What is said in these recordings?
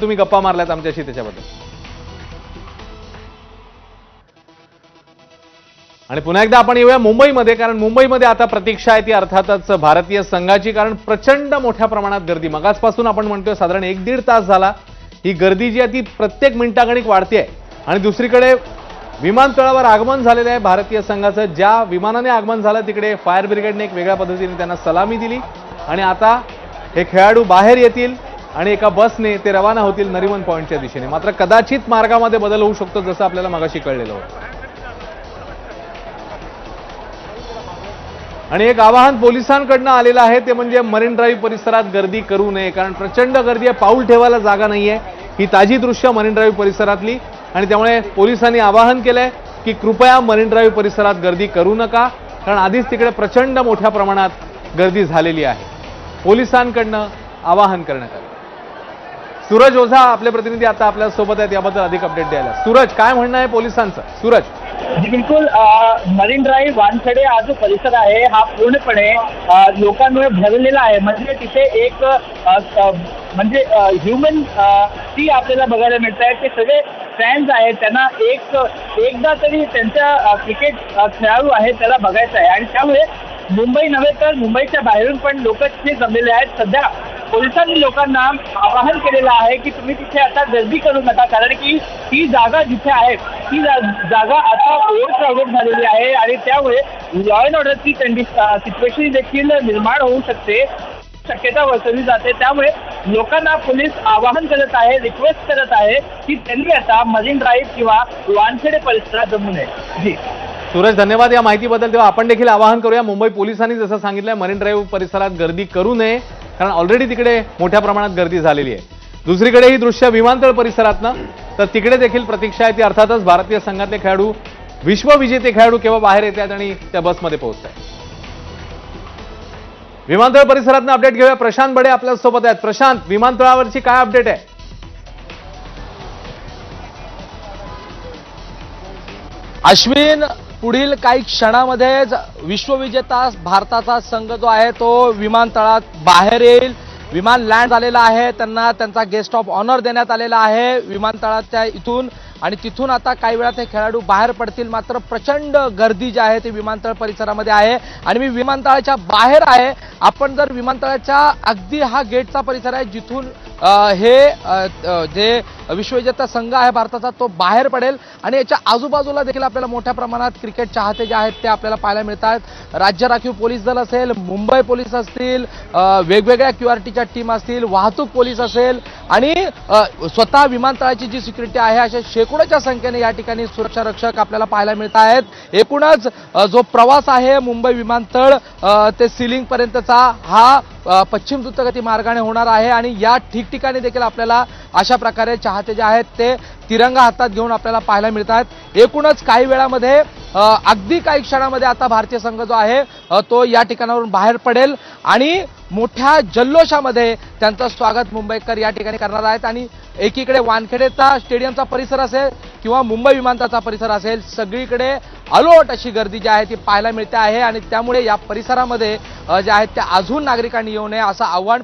तुम्ही गप्पा मारल्यात आमच्याशी त्याच्याबद्दल। आणि पुन्हा एकदा आपण येऊया मुंबईमध्ये, कारण मुंबईमध्ये आता प्रतीक्षा आहे ती अर्थातच भारतीय संघाची, कारण प्रचंड मोठ्या प्रमाणात गर्दी मगासपासून आपण म्हणतोय साधारण 1-1.5 तास झाला ही गर्दी जी आहे ती प्रत्येक मिनिटागणिक वाढते आहे। आणि दुसरीकडे विमानतळावर आगमन झालेलं आहे भारतीय संघाचं। ज्या विमानाने आगमन झालं तिकडे फायर ब्रिगेडने एक वेगळ्या पद्धतीने त्यांना सलामी दिली आणि आता हे खेळाडू बाहेर येतील आणि एका बसने ते रवाना होतील नरिमन पॉइंटच्या दिशेने। मात्र कदाचित मार्गामध्ये बदल होऊ शकतो, जसं आपल्याला मगाशी कळलेलं होतं। आणि एक आवाहन पोलिसांकडून आलेलं आहे ते म्हणजे मरीन ड्राईव्ह परिसरात गर्दी करू नये, कारण प्रचंड गर्दी आहे, पाऊल ठेवायला जागा नाहीये। ही ताजी दृश्य मरीन ड्राईव्ह परिसरातली, आणि त्यामुळे पोलिसांनी आवाहन केलंय की कृपया मरीन ड्राईव्ह परिसरात गर्दी करू नका, कारण आधीच तिकडे प्रचंड मोठ्या प्रमाणात गर्दी झालेली आहे। पोलिसांकडून आवाहन करण्यात आलं। सूरज ओझा आपले प्रतिनिधी आता आपल्या सोबत आहेत याबद्दल अधिक अपडेट द्यायला। सूरज, काय म्हणणं आहे पोलिसांचं? सूरज जी बिलकुल, मरीन ड्राईव्ह वानखेडे हा जो परिसर आहे हा पूर्णपणे लोकांमुळे भरलेला आहे। म्हणजे तिथे एक म्हणजे ह्युमन ती आपल्याला बघायला मिळत आहे। ते सगळे फॅन्स आहेत, त्यांना एकदा तरी त्यांच्या क्रिकेट खेळाडू आहे त्याला बघायचं आहे, आणि त्यामुळे मुंबई नव्हे तर मुंबईच्या बाहेरून पण लोक तिथे जमलेले आहेत। सध्या पोलिसांनी लोकांना आवाहन केलेलं आहे की तुम्ही तिथे आता गर्दी करू नका, कारण की ही जागा जिथे आहे ती जागा आता ओव्हरक्राऊडेड झालेली आहे आणि त्यामुळे लॉ अँड ऑर्डरची सिच्युएशन देखील निर्माण होऊ शकते, शक्यता वर्तवली जाते। त्यामुळे लोकांना पोलीस आवाहन करत आहे, रिक्वेस्ट करत आहे की त्यांनी आता मरीन ड्राईव्ह किंवा वानखेडे परिसरात जमू नये। जी सूरज, धन्यवाद या माहितीबद्दल। तेव्हा आपण देखील आवाहन करूया, मुंबई पोलिसांनी जसं सांगितलंय मरीन ड्राईव्ह परिसरात गर्दी करू नये, कारण ऑलरेडी तिकडे मोठ्या प्रमाणात गर्दी झालेली आहे। दुसरीकडे ही दृश्य विमानतळ परिसरातनं, तर तिकडे देखील प्रतीक्षा आहे ती अर्थातच भारतीय संघातले खेळाडू, विश्वविजेते खेळाडू केव्हा बाहेर येतात आणि त्या बसमध्ये पोहोचतात। विमानतळ परिसरातनं अपडेट घेऊया, प्रशांत बडे आपल्या सोबत आहेत। प्रशांत, विमानतळावरची काय अपडेट आहे? अश्विन, पुढील काही क्षणामध्येच विश्वविजेता भारताचा संघ जो आहे तो विमानतळात बाहेर येईल। विमान लँड झालेलं आहे, त्यांना त्यांचा गेस्ट ऑफ ऑनर देण्यात आलेला आहे विमानतळाच्या इथून, आणि तिथून आता काही वेळात हे खेळाडू बाहेर पडतील। मात्र प्रचंड गर्दी जी आहे ती विमानतळ परिसरामध्ये आहे, आणि मी विमानतळाच्या बाहेर आहे। आपण जर विमानतळाच्या अगदी हा गेटचा परिसर आहे जिथून हे जे विश्वविजेता संघ आहे भारताचा तो बाहेर पडेल, आणि याच्या आजूबाजूला देखील आपल्याला मोठ्या प्रमाणात क्रिकेट चाहते जे आहेत ते आपल्याला पाहायला मिळतात। राज्य राखीव पोलीस दल असेल, मुंबई पोलीस असतील, वेगवेगळ्या QRTच्या टीम असतील, वाहतूक पोलीस असेल, आणि स्वतः विमानतळाची जी सिक्युरिटी आहे अशा शेकडोच्या संख्येने या ठिकाणी सुरक्षा रक्षक आपल्याला पाहायला मिळत आहेत। एकूणच जो प्रवास आहे मुंबई विमानतळ ते सीलिंग पर्यंतचा हा पश्चिम द्रुतगती मार्गाने होणार आहे, आणि या ठिकठिकाणी देखील आपल्याला अशा प्रकारे चाहते जे आहेत ते तिरंगा हातात घेऊन आपल्याला पाहायला मिळतात। एकूणच काही वेळामध्ये अगदी काही क्षणामध्ये आता भारतीय संघ जो आहे तो या ठिकाणावरून बाहेर पडेल, आणि मोठ्या जल्लोषामध्ये त्यांचं स्वागत मुंबईकर या ठिकाणी करणार आहेत। आणि एकीकडे वानखेडेचा स्टेडियमचा परिसर असेल किंवा मुंबई विमानतळाचा परिसर असेल, सगळीकडे अलोट अशी गर्दी जी आहे ती पाहायला मिळते आहे, आणि त्यामुळे या परिसरामध्ये जे आहेत त्या अजून नागरिकांनी येऊ नये असं आव्हान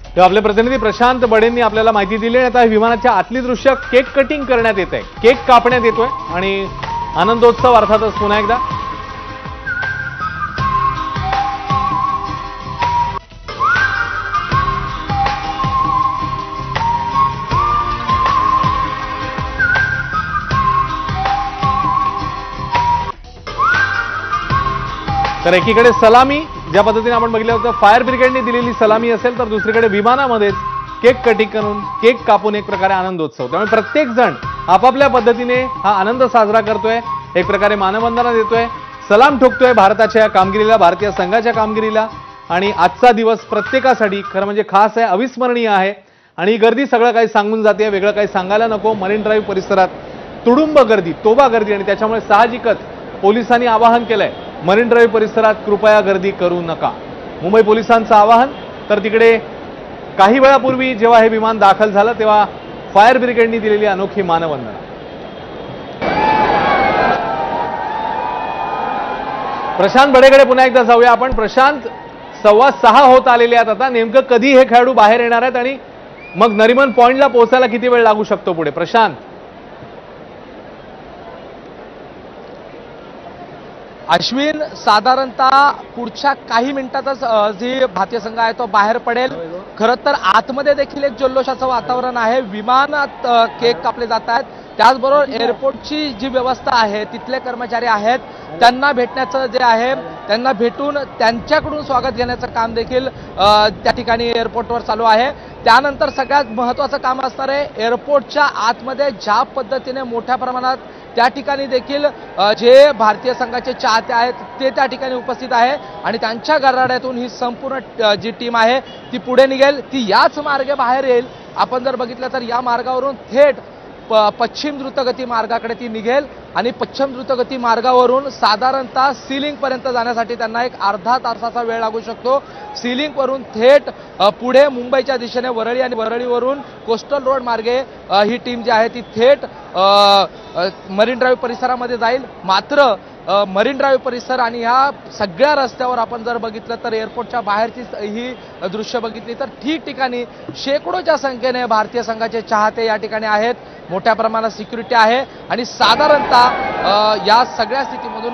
तेव्हा आपले प्रतिनिधी प्रशांत बडेंनी आपल्याला माहिती दिली। आता विमानाच्या आतली दृश्य केक कटिंग करण्यात येत आहे, केक कापण्यात येतोय, आणि आनंदोत्सव अर्थातच पुन्हा एकदा। तर एकीकडे सलामी ज्या पद्धतीने आपण बघितलं होतं फायर ब्रिगेडने दिलेली सलामी असेल, तर दुसरीकडे विमानामध्येच केक कटिंग करून केक कापून एक प्रकारे आनंदोत्सव। त्यामुळे प्रत्येक जण आपापल्या पद्धतीने हा आनंद साजरा करतोय, एक प्रकारे मानवंदना देतोय, सलाम ठोकतोय भारताच्या या कामगिरीला, भारतीय संघाच्या कामगिरीला। आणि आजचा दिवस प्रत्येकासाठी खरं म्हणजे खास आहे, अविस्मरणीय आहे, आणि ही गर्दी सगळं काही सांगून जाते, वेगळं काही सांगायला नको। मरीन ड्राईव्ह परिसरात तुडुंब गर्दी, तोबा गर्दी, आणि त्याच्यामुळे साहजिकच पोलिसांनी आवाहन केलंय मरीन ड्राईव्ह परिसरात कृपया गर्दी करू नका। मुंबई पोलिसांचं आवाहन, तर तिकडे काही वेळापूर्वी जेव्हा हे विमान दाखल झालं तेव्हा फायर ब्रिगेडनी दिलेली अनोखी मानवंदना। प्रशांत बडेकडे पुन्हा एकदा जाऊया आपण. प्रशांत, 6:15 होत आलेले आहेत आता. नेमकं कधी हे खेळाडू बाहेर येणार आहेत आणि मग नरिमन पॉइंटला पोहोचायला किती वेळ लागू शकतो पुढे? प्रशांत. अश्विन, साधारणतः पुढच्या काही मिनिटातच जी भारतीय संघ आहे तो बाहेर पडेल. खरं तर आतमध्ये देखील एक जल्लोषाचं वातावरण आहे. विमानात केक कापले जात आहेत. त्याचबरोबर एअरपोर्टची जी व्यवस्था आहे, तिथले कर्मचारी आहेत, त्यांना भेटण्याचं जे आहे, त्यांना भेटून त्यांच्याकडून स्वागत घेण्याचं काम देखील त्या ठिकाणी एअरपोर्टवर चालू आहे. त्यानंतर सगळ्यात महत्त्वाचं काम असणार आहे एअरपोर्टच्या आतमध्ये ज्या पद्धतीने मोठ्या प्रमाणात त्या ठिकाणी देखील जे भारतीय संघाचे चाहते आहेत ते त्या ठिकाणी उपस्थित आहे आणि त्यांच्या गराड्यातून ही संपूर्ण जी टीम आहे ती पुढे निघेल. ती याच मार्गे बाहेर येईल. आपण जर बघितलं तर या मार्गावरून थेट पश्चिम द्रुतगती मार्गाकडे ती निघेल आणि पश्चिम द्रुतगती मार्गावरून साधारणतः सीलिंग पर्यंत जाण्यासाठी त्यांना एक अर्धा तासाचा वेळ लागू शकतो. सीलिंग वरून थेट पुढे मुंबईच्या दिशेने वरळी आणि वरळीवरून कोस्टल रोड मार्गे ही टीम जी आहे ती थेट मरीन ड्राईव्ह परिसरामध्ये जाईल. मात्र मरीन ड्राईव्ह परिसर आणि ह्या सगळ्या रस्त्यावर आपण जर बघितलं तर एअरपोर्टच्या बाहेरची ही दृश्य बघितली तर ठिकठिकाणी शेकडोच्या संख्येने भारतीय संघाचे चाहते या ठिकाणी आहेत. मोठ्या प्रमाणात सिक्युरिटी आहे आणि साधारणतः या सगळ्या स्थितीमधून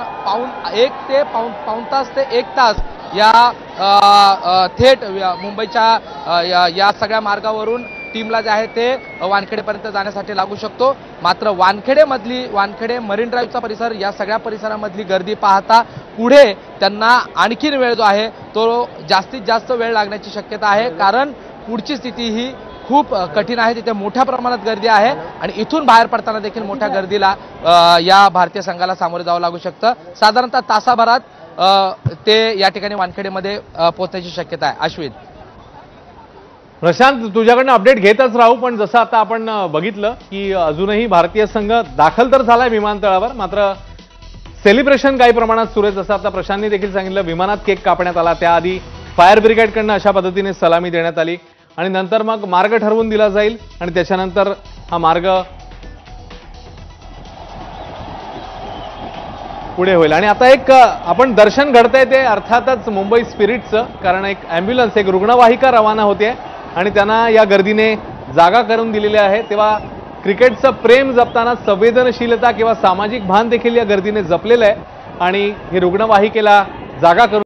पाऊण तास ते 1 तास या थेट मुंबईच्या या सगळ्या मार्गावरून टीमला जे आहे ते वानखेडेपर्यंत जाण्यासाठी लागू शकतो. मात्र वानखेडे मरीन ड्राईव्हचा परिसर या सगळ्या परिसरामधली गर्दी पाहता पुढे त्यांना आणखीन वेळ जो आहे तो जास्तीत जास्त वेळ लागण्याची शक्यता आहे. कारण पुढची स्थिती ही खूप कठीण आहे. तिथे मोठ्या प्रमाणात गर्दी आहे आणि इथून बाहेर पडताना देखील मोठ्या गर्दीला या भारतीय संघाला सामोरे जावं लागू शकतं. साधारणतः तासाभरात ते या ठिकाणी वानखेडेमध्ये पोहोचण्याची शक्यता आहे. अश्विन. प्रशांत, तुझ्याकडनं अपडेट घेतच राहू. पण जसं आता आपण बघितलं की अजूनही भारतीय संघ दाखल तर झालाय विमानतळावर, मात्र सेलिब्रेशन काही प्रमाणात सुरू आहे. जसं आता प्रशांतने देखील सांगितलं, विमानात केक कापण्यात आला, त्याआधी फायर ब्रिगेडकडनं अशा पद्धतीने सलामी देण्यात आली आणि नंतर मग मार्ग ठरवून दिला जाईल आणि त्याच्यानंतर हा मार्ग पुढे होईल. आणि आता एक आपण दर्शन घडतंय ते अर्थातच मुंबई स्पिरिटचं, कारण एक ॲम्ब्युलन्स, एक रुग्णवाहिका रवाना होते आणि त्यांना या गर्दीने जागा करून दिलेली आहे. तेव्हा क्रिकेटचं प्रेम जपताना संवेदनशीलता किंवा सामाजिक भान देखील या गर्दीने जपलेलं आहे आणि ही रुग्णवाहिकेला जागा करून